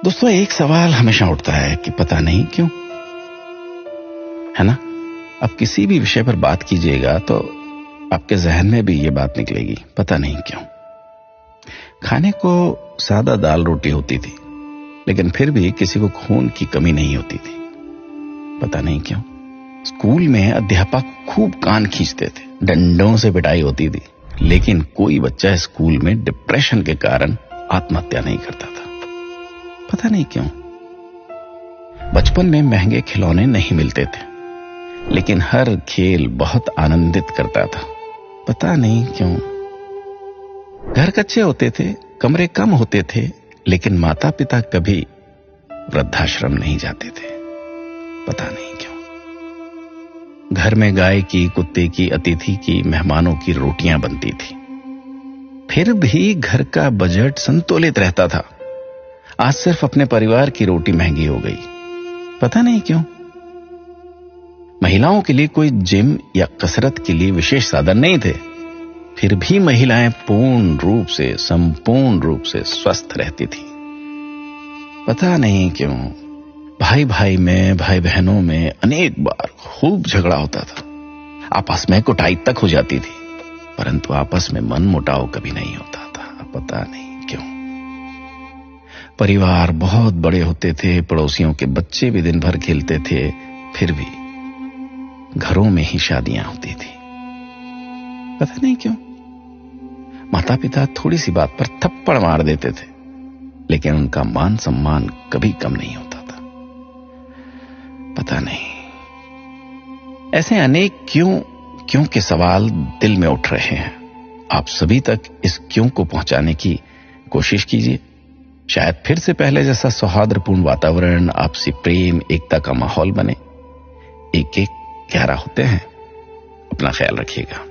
दोस्तों, एक सवाल हमेशा उठता है कि पता नहीं क्यों, है ना? अब किसी भी विषय पर बात कीजिएगा तो आपके जहन में भी ये बात निकलेगी, पता नहीं क्यों। खाने को सादा दाल रोटी होती थी, लेकिन फिर भी किसी को खून की कमी नहीं होती थी, पता नहीं क्यों। स्कूल में अध्यापक खूब कान खींचते थे, डंडों से पिटाई होती थी, लेकिन कोई बच्चा स्कूल में डिप्रेशन के कारण आत्महत्या नहीं करता था, पता नहीं क्यों। बचपन में महंगे खिलौने नहीं मिलते थे, लेकिन हर खेल बहुत आनंदित करता था, पता नहीं क्यों। घर कच्चे होते थे, कमरे कम होते थे, लेकिन माता पिता कभी वृद्धाश्रम नहीं जाते थे, पता नहीं क्यों। घर में गाय की, कुत्ते की, अतिथि की, मेहमानों की रोटियां बनती थी, फिर भी घर का बजट संतुलित रहता था। आज सिर्फ अपने परिवार की रोटी महंगी हो गई, पता नहीं क्यों। महिलाओं के लिए कोई जिम या कसरत के लिए विशेष साधन नहीं थे, फिर भी महिलाएं पूर्ण रूप से, संपूर्ण रूप से स्वस्थ रहती थी, पता नहीं क्यों। भाई भाई में, भाई बहनों में अनेक बार खूब झगड़ा होता था, आपस में कुटाई तक हो जाती थी, परंतु आपस में मन मुटाव कभी नहीं होता था, पता नहीं क्यों। परिवार बहुत बड़े होते थे, पड़ोसियों के बच्चे भी दिन भर खेलते थे, फिर भी घरों में ही शादियां होती थी, पता नहीं क्यों। माता पिता थोड़ी सी बात पर थप्पड़ मार देते थे, लेकिन उनका मान सम्मान कभी कम नहीं होता था, पता नहीं। ऐसे अनेक क्यों के सवाल दिल में उठ रहे हैं। आप सभी तक इस क्यों को पहुंचाने की कोशिश कीजिए। शायद फिर से पहले जैसा सौहार्दपूर्ण वातावरण, आपसी प्रेम, एकता का माहौल बने। एक एक 11 होते हैं। अपना ख्याल रखिएगा।